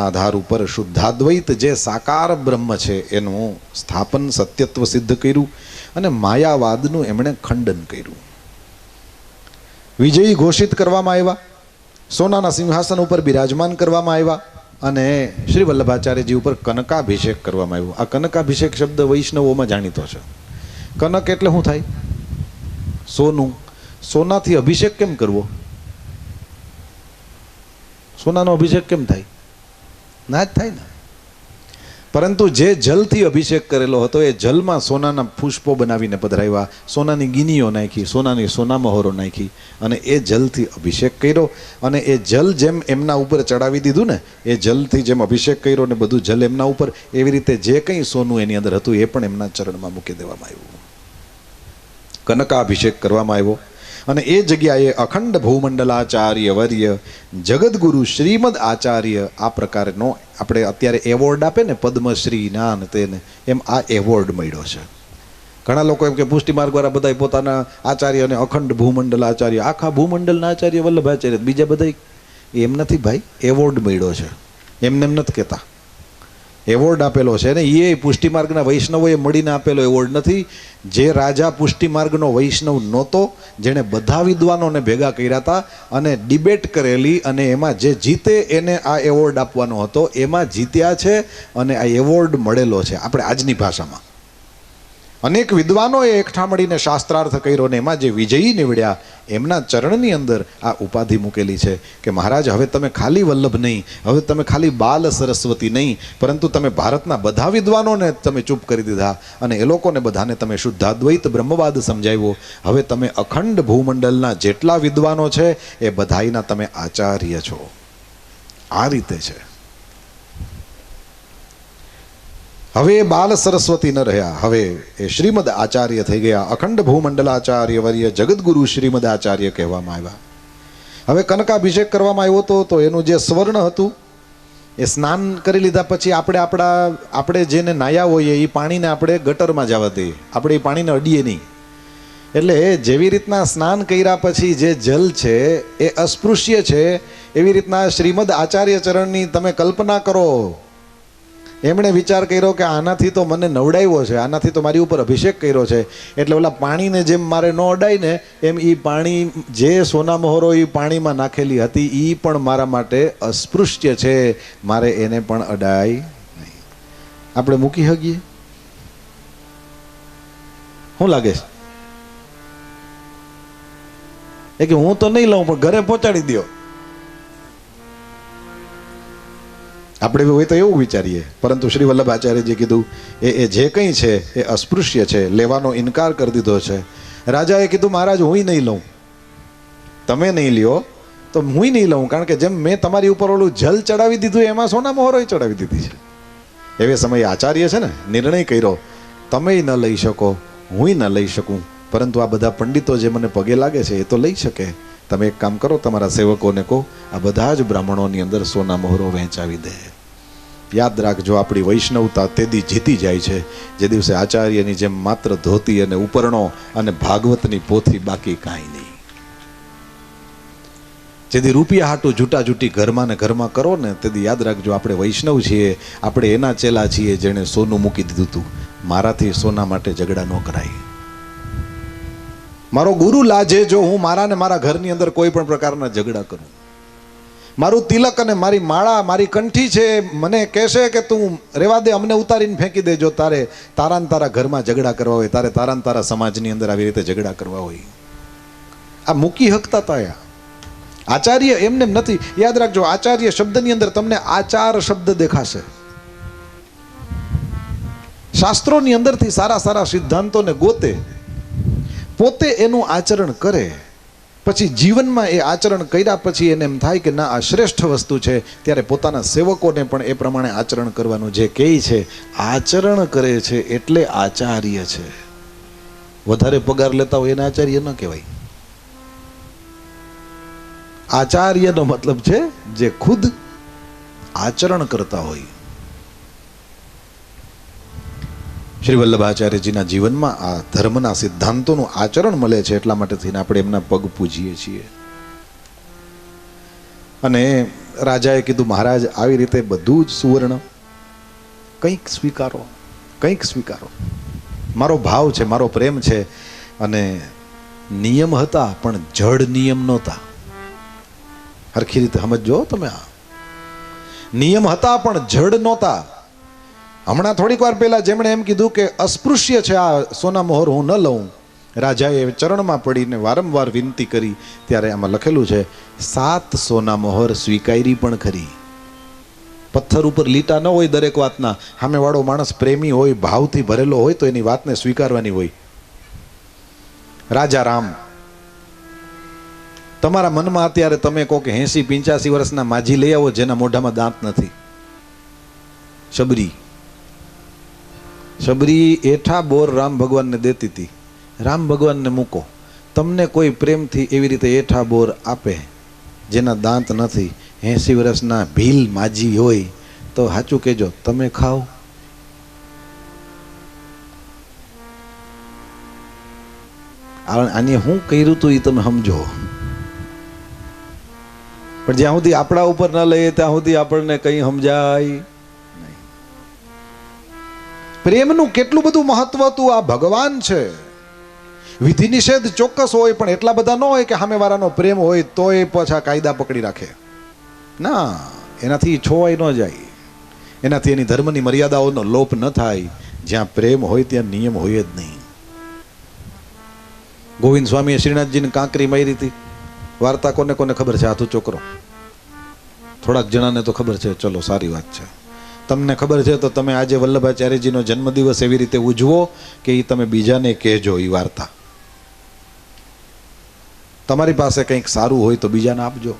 आधार पर शुद्धाद्वैत जे साकार ब्रह्म छे एनु स्थापन सत्यत्व सिद्ध कर्યું અને માયાવાદનું એમણે ખંડન કર્યું। વિજયી ઘોષિત કરવામાં આવ્યા, સોનાના સિંહાસન ઉપર બિરાજમાન કરવામાં આવ્યા અને શ્રી વલ્લભાચાર્યજી ઉપર કનકાભિષેક કરવામાં આવ્યો। આ કનકાભિષેક શબ્દ વૈષ્ણવોમાં જાણીતો છે। કનક એટલે શું થાય? સોનું। સોનાથી અભિષેક કેમ કરવો? સોનાનો અભિષેક કેમ થાય? ના જ થાય ને। પરંતુ જે જલથી અભિષેક કરેલો હતો એ જલમાં સોનાના પુષ્પો બનાવીને પધરાવ્યા, સોનાની ગીનીઓ નાખી, સોનાની સોનામહોરો નાખી અને એ જલથી અભિષેક કર્યો। અને એ જલ જેમ એમના ઉપર ચડાવી દીધું ને, એ જલથી જેમ અભિષેક કર્યો ને બધું જલ એમના ઉપર, એવી રીતે જે કંઈ સોનું એની અંદર હતું એ પણ એમના ચરણમાં મૂકી દેવામાં આવ્યું। કનકાભિષેક કરવામાં આવ્યો અને એ જગ્યાએ અખંડ ભૂમંડલાચાર્ય વર્ય જગદગુરુ શ્રીમદ આચાર્ય આ પ્રકારનો આપણે અત્યારે એવોર્ડ આપે ને પદ્મશ્રી ના ને તેને, એમ આ એવોર્ડ મળ્યો છે। ઘણા લોકો એમ કે પુષ્ટિમાર્ગ વાળા બધા પોતાના આચાર્ય અને અખંડ ભૂમંડલાચાર્ય, આખા ભૂમંડલના આચાર્ય વલ્લભાચાર્ય, બીજા બધા એમ નથી ભાઈ, એવોર્ડ મળ્યો છે, એમને એમ નથી કહેતા, એવોર્ડ આપેલો છે ને એ પુષ્ટિમાર્ગના વૈષ્ણવોએ મળીને આપેલો એવોર્ડ નથી। જે રાજા પુષ્ટિમાર્ગનો વૈષ્ણવ નહોતો, જેણે બધા વિદ્વાનોને ભેગા કર્યા હતા અને ડિબેટ કરેલી અને એમાં જે જીતે એને આ એવોર્ડ આપવાનો હતો, એમાં જીત્યા છે અને આ એવોર્ડ મળેલો છે। આપણે આજની ભાષામાં અનેક વિદ્વાનોએ એકઠા મળીને શાસ્ત્રાર્થ કર્યો ને એમાં જે વિજયી નીવડ્યા એમના ચરણની અંદર આ ઉપાધિ મૂકેલી છે કે મહારાજ હવે તમે ખાલી વલ્લભ નહીં, હવે તમે ખાલી બાલ સરસ્વતી નહીં, પરંતુ તમે ભારતના બધા વિદ્વાનોને તમે ચૂપ કરી દીધા અને એ લોકોને બધાને તમે શુદ્ધાદ્વૈત બ્રહ્મવાદ સમજાવ્યો। હવે તમે અખંડ ભૂમંડલના જેટલા વિદ્વાનો છે એ બધાયના તમે આચાર્ય છો। આ રીતે છે। હવે બાલ સરસ્વતી ન રહ્યા, હવે એ શ્રીમદ આચાર્ય થઈ ગયા। અખંડ ભૂમંડલાચાર્ય વર્ય જગદગુરુ શ્રીમદ આચાર્ય કહેવામાં આવ્યા। હવે કનકાભિષેક કરવામાં આવ્યો તો એનું જે સ્વર્ણ હતું એ સ્નાન કરી લીધા પછી આપણે જેને નાયા હોઈએ એ પાણીને આપણે ગટરમાં જવા દઈએ, આપણે એ પાણીને અડીએ નહીં। એટલે જેવી રીતના સ્નાન કર્યા પછી જે જલ છે એ અસ્પૃશ્ય છે, એવી રીતના શ્રીમદ આચાર્ય ચરણની તમે કલ્પના કરો। એમણે વિચાર કર્યો કે આનાથી તો મને નવડાવ્યો છે, આનાથી તો મારી ઉપર અભિષેક કર્યો છે, એટલે ઓલા પાણીને જેમ મારે ન અડાય ને એમ એ પાણી જે સોના મહોરો એ પાણીમાં નાખેલી હતી એ પણ મારા માટે અસ્પૃશ્ય છે, મારે એને પણ અડાય નહીં। આપણે મૂકી શકીએ? શું લાગે છે? એ કે હું તો નહીં લઉં પણ ઘરે પહોંચાડી દો। આપણે હોય તો એવું વિચારીએ, પરંતુ શ્રી વલ્લભાચાર્યજી કીધું એ જે કંઈ છે એ અસ્પૃશ્ય છે, લેવાનો ઇનકાર કરી દીધો છે। રાજાએ કીધું મહારાજ હું નહીં લઉં, તમે નહીં લ્યો તો હું નહીં લઉં, કારણ કે જેમ મેં તમારી ઉપર ઓલું જલ ચડાવી દીધું એમાં સોના મહોરોય ચડાવી દીધી છે। એવે સમયે આચાર્ય છે ને નિર્ણય કર્યો, તમે ન લઈ શકો, હું ન લઈ શકું, પરંતુ આ બધા પંડિતો જે મને પગે લાગે છે એ તો લઈ શકે। તમે એક કામ કરો, તમારા સેવકોને કહો આ બધા જ બ્રાહ્મણોની અંદર સોના મહોરો વહેંચાવી દે। યાદ રાખજો, આપણી વૈષ્ણવતા તેદી જીતી જાય છે જે દિવસે આચાર્યની જેમ માત્ર ધોતી અને ઉપરણો અને ભાગવતની પોથી, બાકી કાંઈ નહીં। જેથી રૂપિયા હાટું જૂટા જૂટી ઘરમાં ને ઘરમાં કરો ને, તેથી યાદ રાખજો આપણે વૈષ્ણવ છીએ, આપણે એના ચેલા છીએ જેણે સોનું મૂકી દીધું હતું। મારાથી સોના માટે ઝઘડા ન કરાય। મારો ગુરુ લાજે જો હું મારા ને મારા ઘરની અંદર કોઈ પણ પ્રકારના ઝઘડા કરું। મારું તિલક અને મારી માળા, મારી કંઠી છે, મને કહેશે કે તું રેવા દે, અમને ઉતારીને ફેંકી દેજો, તારે તારા ને તારા ઘરમાં ઝઘડા કરવા હોય, તારે તારા ને તારા સમાજની અંદર આવી રીતે ઝઘડા કરવા હોય, આ મૂકી હકતા હતા। આચાર્ય એમને નથી। યાદ રાખજો, આચાર્ય શબ્દની અંદર તમને આચાર શબ્દ દેખાશે। શાસ્ત્રોની અંદરથી સારા સારા સિદ્ધાંતોને ગોતે, પોતે એનું આચરણ કરે, પછી જીવનમાં એ આચરણ કર્યા પછી એને એમ થાય કે ના આ શ્રેષ્ઠ વસ્તુ છે, ત્યારે પોતાના સેવકોને પણ એ પ્રમાણે આચરણ કરવાનું જે કહે છે, આચરણ કરે છે એટલે આચાર્ય છે। વધારે પગાર લેતા હોય એને આચાર્ય ન કહેવાય। આચાર્યનો મતલબ છે જે ખુદ આચરણ કરતા હોય। શ્રી વલ્લભાચાર્યજીના જીવનમાં આ ધર્મના સિદ્ધાંતોનું આચરણ મળે છે, એટલા માટે થઈને આપણે એમના પગ પૂજીએ છીએ। અને રાજાએ કીધું મહારાજ આવી રીતે બધું જ સુવર્ણ, કંઈક સ્વીકારો, કંઈક સ્વીકારો. મારો ભાવ છે, મારો પ્રેમ છે. અને નિયમ હતા પણ જડ નિયમ નહોતા. હરખી રીતે સમજો તમે. આ નિયમ હતા પણ જડ નહોતા. હમણાં થોડીક વાર પહેલા જેમણે એમ કીધું કે અસ્પૃશ્ય છે આ સોના મોહર હું ન લઉં, રાજાએ ચરણમાં પડીને વારંવાર વિનંતી કરી. ત્યારે આમાં લખેલું છે 7 સોના મોહર સ્વીકારી પણ ખરી. પથ્થર ઉપર લીટા ન હોય દરેક વાતના. સામેવાળો માણસ પ્રેમી હોય, ભાવથી ભરેલો હોય તો એની વાતને સ્વીકારવાની હોય. રાજા રામ, તમારા મનમાં અત્યારે તમે કહો કે 80-85 વર્ષના માજી લઈ આવો જેના મોઢામાં દાંત નથી. શબરી એઠા બોર રામ ભગવાનને દેતી હતી. રામ ભગવાનને મૂકો, તમને કોઈ પ્રેમથી એવી રીતે એઠા બોર આપે જેના દાંત નથી, 80 વર્ષના ભીલ માજી હોય તો સાચું કહેજો, તમે ખાઓ? આને હું કર્યું હતું એ તમે સમજો. પણ જ્યાં સુધી આપણા ઉપર ન લઈએ ત્યાં સુધી આપણને કંઈ સમજાય નહીં. પ્રેમનું કેટલું બધું મહત્વ હતું. આ ભગવાન છે. વિધિ નિષેધ ચોક્કસ હોય પણ એટલા બધા ન હોય કે સામેવાળાનો પ્રેમ હોય તોય પાછા કાયદા પકડી રાખે. ના, એનાથી છોવાઈ ન જાય, એનાથી એની ધર્મની મર્યાદાઓનો લોપ ન થાય. જ્યાં પ્રેમ હોય ત્યાં નિયમ હોય જ નહીં. ગોવિંદ સ્વામીએ શ્રીનાથજીને કાંકરી મારી હતી. વાર્તા કોને કોને ખબર છે? હાથ ઊંચો કરો. થોડાક જણાને તો ખબર છે. ચલો, સારી વાત છે. તમને ખબર છે તો તમે આજે વલ્લભાચાર્યજીનો જન્મદિવસ એવી રીતે ઉજવો કે એ તમે બીજાને કહેજો. એ વાર્તા તમારી પાસે કંઈક સારું હોય તો બીજાને આપજો.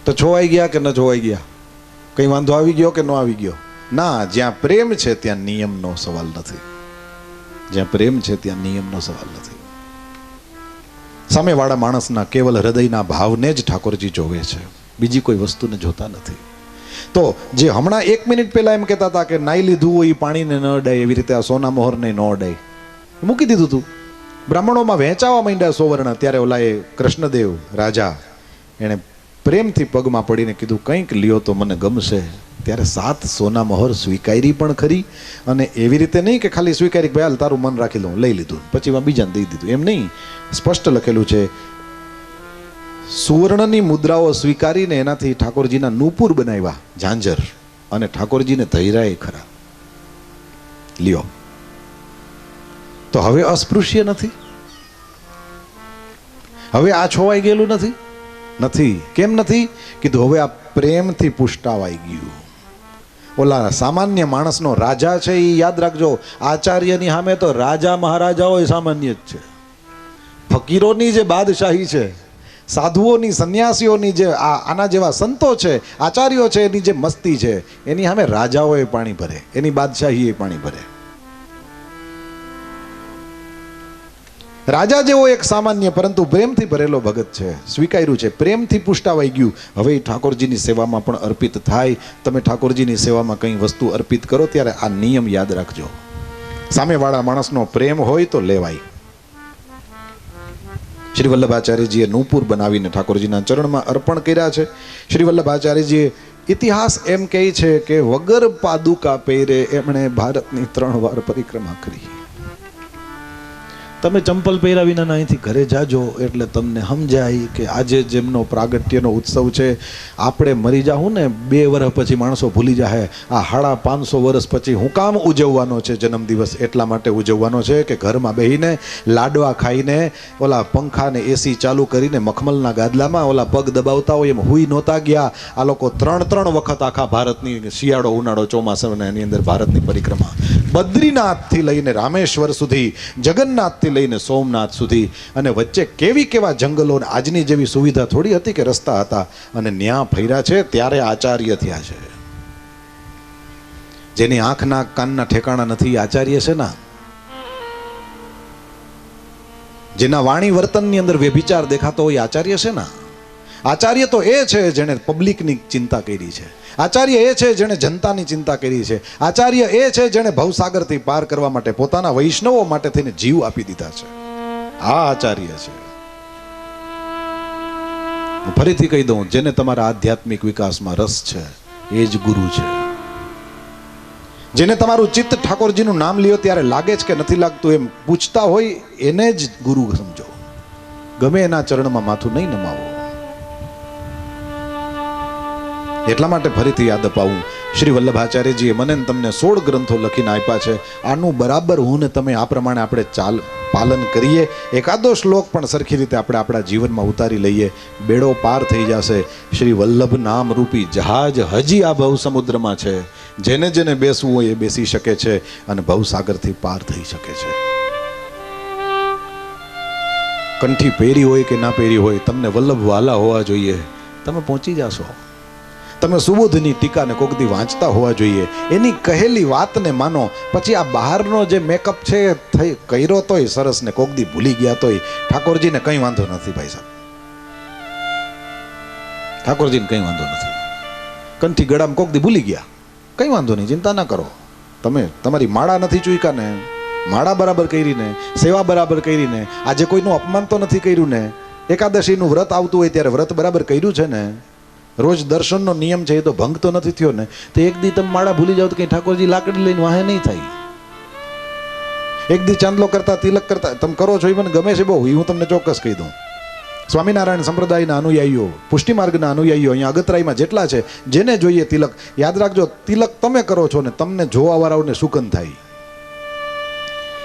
તો છોવાઈ ગયા કે ન છોવાઈ ગયા? કંઈ વાંધો આવી ગયો કે ન આવી ગયો? ના, જ્યાં પ્રેમ છે ત્યાં નિયમનો સવાલ નથી. જ્યાં પ્રેમ છે ત્યાં નિયમનો સવાલ નથી. સામેવાળા માણસના કેવલ હૃદયના ભાવને જ ઠાકોરજી જોવે છે, બીજી કોઈ વસ્તુને જોતા નથી. તો જે હમણાં 1 મિનિટ પહેલા એમ કહેતા હતા કે નાઈ લીધું હોય પાણીને ન અડાય, એવી રીતે આ સોના મોહરને ન અડાય, મૂકી દીધું હતું. બ્રાહ્મણોમાં વહેંચાવા માંડ્યા સોવર્ણ. ત્યારે ઓલા એ કૃષ્ણદેવ રાજા એણે પ્રેમથી પગમાં પડીને કીધું કંઈક લ્યો તો મને ગમશે. ત્યારે 7 સોના મોહર સ્વીકારી પણ ખરી. અને એવી રીતે નહીં કે ખાલી સ્વીકારી ભાઈ હાલ તારું મન રાખી લઉં, લઈ લીધું, પછી બીજાને દઈ દીધું, એમ નહીં. સ્પષ્ટ લખેલું છે સુવર્ણની મુદ્રાઓ સ્વીકારીને એનાથી ઠાકોરજીના નૂપુર બનાવ્યા, ઝાંઝર, અને ઠાકોરજીને ધૈર્યાએ ખરા. લ્યો તો હવે અસ્પૃશ્ય નથી, હવે આ છોવાઈ ગયેલું નથી. નથી. કેમ નથી? કીધું હવે આ પ્રેમથી પુષ્ટાવાઈ ગયું. ઓલા સામાન્ય માણસનો રાજા છે એ યાદ રાખજો. આચાર્યની સામે તો રાજા મહારાજાઓ સામાન્ય જ છે. ફકીરોની જે બાદશાહી છે, સાધુઓની, સંન્યાસીઓની જે આના જેવા સંતો છે, આચાર્યો છે, એની જે મસ્તી છે, એની સામે રાજાઓએ પાણી ભરે, એની બાદશાહીએ પાણી ભરે. રાજા જેવો એક સામાન્ય પરંતુ પ્રેમથી ભરેલો ભગત છે, સ્વીકાર્યું છે, પ્રેમથી પુષ્ટાવાઈ ગયું. હવે ઠાકોરજીની સેવામાં પણ અર્પિત થાય. તમે ઠાકોરજીની સેવામાં કંઈ વસ્તુ અર્પિત કરો ત્યારે આ નિયમ યાદ રાખજો. સામેવાળા માણસનો પ્રેમ હોય તો લેવાય. શ્રી વલ્લભાચાર્યજીએ નૂપુર બનાવીને ઠાકોરજીના ચરણમાં અર્પણ કર્યા છે. શ્રી વલ્લભાચાર્યજીએ ઇતિહાસ એમ કહે છે કે વગર પાદુકા પહેરે એમણે ભારતની 3 વાર પરિક્રમા કરી. તમે ચંપલ પહેર્યા વિના અહીંથી ઘરે જાજો એટલે તમને સમજાય કે આજે જેમનો પ્રાગટ્યનો ઉત્સવ છે, આપણે મરી જાઉં ને 2 વર્ષ પછી માણસો ભૂલી જાય. આ 550 વર્ષ પછી હું કામ ઉજવવાનો છે જન્મદિવસ? એટલા માટે ઉજવવાનો છે કે ઘરમાં બેહીને લાડવા ખાઈને ઓલા પંખાને એસી ચાલુ કરીને મખમલના ગાદલામાં ઓલા પગ દબાવતા હોય એમ હુઈ નહોતા ગયા. આ લોકો 3 વખત આખા ભારતની શિયાળો, ઉનાળો, ચોમાસાની એની અંદર ભારતની પરિક્રમા, બદ્રીનાથથી લઈને રામેશ્વર સુધી, જગન્નાથથી લઈને સોમનાથ સુધી, અને વચ્ચે કેવા જંગલો. આજની જેવી સુવિધા થોડી હતી કે રસ્તા હતા, અને ન્યા ફર્યા છે ત્યારે આચાર્ય થયા છે. જેની આંખના કાનના ઠેકાણા નથી આચાર્ય છે ના. જેના વાણી વર્તનની અંદર વ્યભિચાર દેખાતો હોય આચાર્ય છે ના. આચાર્ય તો એ છે જેણે પબ્લિકની ચિંતા કરી છે. આચાર્ય એ છે જેણે જનતાની ચિંતા કરી છે. આચાર્ય એ છે જેણે ભવસાગરથી પાર કરવા માટે પોતાના વૈષ્ણવો માટે થઈને જીવ આપી દીધા છે. આ આચાર્ય છે. ફરીથી કહી દઉં, જેને તમારા આધ્યાત્મિક વિકાસમાં રસ છે એ જ ગુરુ છે. જેને તમારું ચિત્ત ઠાકોરજીનું નામ લ્યો ત્યારે લાગે છે કે નથી લાગતું એમ પૂછતા હોય એને જ ગુરુ સમજો. ગમે એના ચરણમાં માથું નહીં નમાવો. એટલા માટે ફરીથી યાદ અપાવું, શ્રી વલ્લભાચાર્યજીએ મને તમને 16 ગ્રંથો લખીને આપ્યા છે. આનું બરાબર હું ને તમે આ પ્રમાણે આપણે પાલન કરીએ, એકાદો શ્લોક પણ સરખી રીતે આપણે આપણા જીવનમાં ઉતારી લઈએ, બેડો પાર થઈ જશે. શ્રી વલ્લભ નામ રૂપી જહાજ હજી આ ભવ સમુદ્રમાં છે. જેને જેને બેસવું હોય એ બેસી શકે છે અને ભવસાગરથી પાર થઈ શકે છે. કંઠી પહેરી હોય કે ના પહેરી હોય, તમને વલ્લભ વાલા હોવા જોઈએ, તમે પહોંચી જશો. તમે સુબોધની ટીકાને કોક દી વાંચતા હોવા જોઈએ, એની કહેલી વાતને માનો. પછી આ બહારનો જે મેકઅપ છે થઈ કર્યો તોય સરસ ને કોક દી ભૂલી ગયા તોય ઠાકોરજીને કંઈ વાંધો નથી. ભાઈ સાહેબ, ઠાકોરજીને કંઈ વાંધો નથી. કંઠી ગળામાં કોક દી ભૂલી ગયા, કંઈ વાંધો નહીં, ચિંતા ના કરો. તમે તમારી માળા નથી ચૂક્યા ને, માળા બરાબર કરીને, સેવા બરાબર કરીને, આજે કોઈનું અપમાન તો નથી કર્યું ને, એકાદશીનું વ્રત આવતું હોય ત્યારે વ્રત બરાબર કર્યું છે ને, રોજ દર્શનનો નિયમ છે એ તો ભંગ તો નથી થયો ને. તો એક દી તમે માળા ભૂલી જાઓ તો કંઈ ઠાકોરજી લાકડી લઈને વાહે નહીં થાય. એક દી ચાંદલો કરતા, તિલક કરતા તમે કરો છો એ મને ગમે છે બહુ, એ હું તમને ચોક્કસ કહી દઉં. સ્વામિનારાયણ સંપ્રદાયના અનુયાયીઓ, પુષ્ટિ માર્ગના અનુયાયીઓ અહીંયા અગતરાઈમાં જેટલા છે, જેને જોઈએ તિલક, યાદ રાખજો, તિલક તમે કરો છો ને તમને જોવાવાળાઓને સુકન થાય.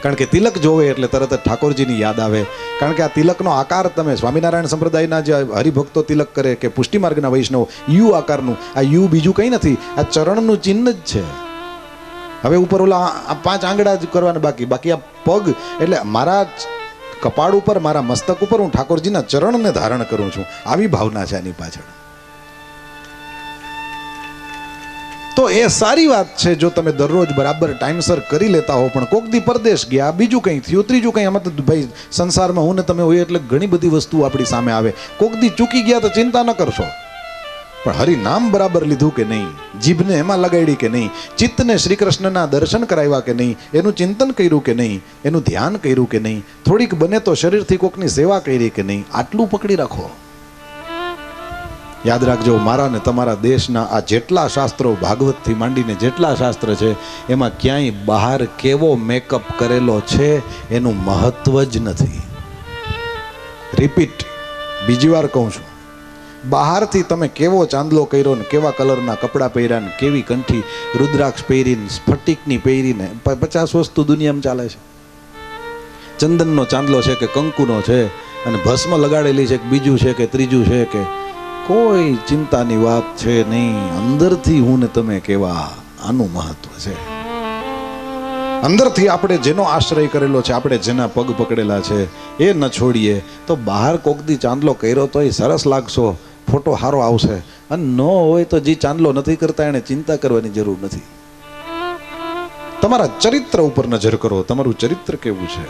કારણ કે તિલક જોવે એટલે તરત જ ઠાકોરજીની યાદ આવે. કારણ કે આ તિલકનો આકાર, તમે સ્વામિનારાયણ સંપ્રદાયના જે હરિભક્તો તિલક કરે કે પુષ્ટિ માર્ગના વૈષ્ણવ, યુ આકારનું, આ યુ બીજું કંઈ નથી, આ ચરણનું ચિહ્ન જ છે. હવે ઉપર ઓલા 5 આંગળા જ કરવાના બાકી આ પગ, એટલે મારા કપાળ ઉપર, મારા મસ્તક ઉપર હું ઠાકોરજીના ચરણને ધારણ કરું છું. આવી ભાવના છે આની પાછળ. તો એ સારી વાત છે જો તમે દરરોજ બરાબર ટાઈમસર કરી લેતા હો. પણ કોક દી પરદેશ ગયા, બીજું કંઈ થયું, ત્રીજું કંઈ, આમાં તો ભાઈ સંસારમાં હું ને તમે હોય એટલે ઘણી બધી વસ્તુઓ આપણી સામે આવે. કોક દી ચૂકી ગયા તો ચિંતા ન કરશો, પણ હરિ નામ બરાબર લીધું કે નહીં, જીભને એમાં લગાડી કે નહીં, ચિત્તને શ્રી કૃષ્ણના દર્શન કરાવ્યા કે નહીં, એનું ચિંતન કર્યું કે નહીં, એનું ધ્યાન કર્યું કે નહીં, થોડીક બને તો શરીરથી કોકની સેવા કરી કે નહીં, આટલું પકડી રાખો. યાદ રાખજો, મારા ને તમારા દેશના આ જેટલા શાસ્ત્રો, ભાગવતથી માંડીને જેટલા શાસ્ત્ર છે, એમાં ક્યાંય બહાર કેવો મેકઅપ કરેલો છે એનું મહત્વ જ નથી. રિપીટ, બીજી વાર કહું છું, બહારથી તમે કેવો ચાંદલો કર્યો ને, કેવા કલરના કપડાં પહેર્યા ને, કેવી કંઠી રુદ્રાક્ષ પહેરીને, સ્ફટિકની પહેરીને, 50 વસ્તુ દુનિયામાં ચાલે છે. ચંદનનો ચાંદલો છે કે કંકુનો છે, અને ભસ્મ લગાડેલી છે કે બીજું છે કે ત્રીજું છે કે, કોઈ ચિંતાની વાત છે નહીં. અંદરથી હું ને તમે કેવા, આનું મહત્વ છે. અંદરથી આપણે જેનો આશ્રય કરેલો છે, આપણે જેના પગ પકડેલા છે એ ન છોડીએ તો બહાર કોક દી ચાંદલો કર્યો તો એ સરસ લાગશો, ફોટો સારો આવશે. અને ન હોય તો જે ચાંદલો નથી કરતા એને ચિંતા કરવાની જરૂર નથી. તમારા ચરિત્ર ઉપર નજર કરો, તમારું ચરિત્ર કેવું છે.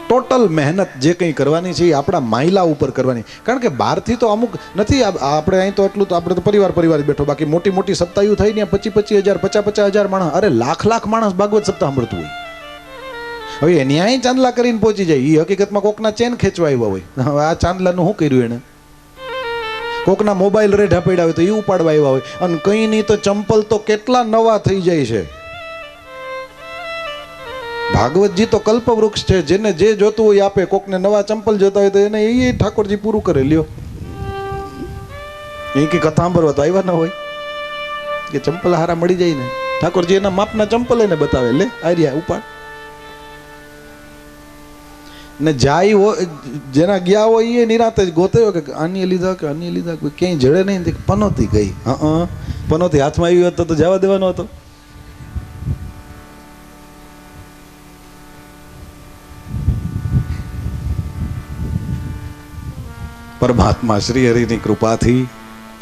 ટોટલ મહેનત જે કંઈ કરવાની છે એ આપણા માયલા ઉપર કરવાની. કારણ કે બહારથી તો અમુક નથી, આપણે અહીં તો એટલું તો આપણે તો પરિવાર બેઠો, બાકી મોટી મોટી સપ્તાહો થઈ ને 25,000 50,000 માણસ, અરે લાખ માણસ ભાગવત સપ્તાહ સાંભળતું હોય. હવે એની અહીં ચાંદલા કરીને પહોંચી જાય, એ હકીકતમાં કોકના ચેન ખેંચવા આવ્યા હોય. હવે આ ચાંદલાનું શું કર્યું એને? કોકના મોબાઈલ રેઢા પડ્યા હોય તો એ ઉપાડવા આવ્યા હોય. અને કંઈ નહીં તો ચંપલ તો કેટલા નવા થઈ જાય છે. ભાગવતજી તો કલ્પવૃક્ષ છે, જેને જે જોતું હોય આપે. કોકને નવા ચંપલ જોતા હોય તો એને એ ઠાકોરજી પૂરું કરે લ્યો. એ કે કથા સાંભળવા તો આવ્યા ન હોય કે ચંપલ હારા મળી જાય ને, ઠાકોરજી એના માપના ચંપલ એને બતાવે, લે આર્યા ઉપાડ. ને જાય હોય, જેના ગયા હોય એ નિરાતે જ ગોતે કે આની લીધા કે આની લીધા, કોઈ ક્યાંય જડે નહીં. પનોતી ગઈ, પનોતી હાથમાં આવી હોત તો જવા દેવાનો હતો. પરમાત્મા શ્રી હરિની કૃપાથી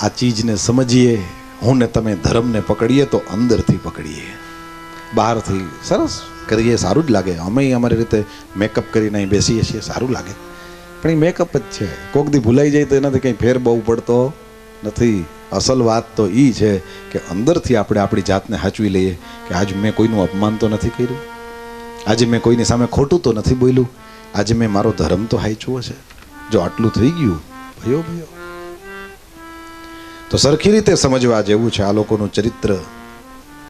આ ચીજને સમજીએ, હું ને તમે ધર્મને પકડીએ તો અંદરથી પકડીએ. બહારથી સરસ કરીએ, સારું જ લાગે. અમે અમારી રીતે મેકઅપ કરીને અહીં બેસીએ છીએ, સારું લાગે, પણ એ મેકઅપ જ છે. કોક દી ભૂલાઈ જાય તો એનાથી કંઈ ફેર બહુ પડતો નથી. અસલ વાત તો એ છે કે અંદરથી આપણે આપણી જાતને સાચવી લઈએ કે આજ મેં કોઈનું અપમાન તો નથી કર્યું, આજે મેં કોઈની સામે ખોટું તો નથી બોલ્યું, આજે મેં મારો ધર્મ તો હાંચ્યો છે. જો આટલું થઈ ગયું, ભયો તો સરખી રીતે સમજવા જેવું છે આ લોકોનું ચરિત્ર.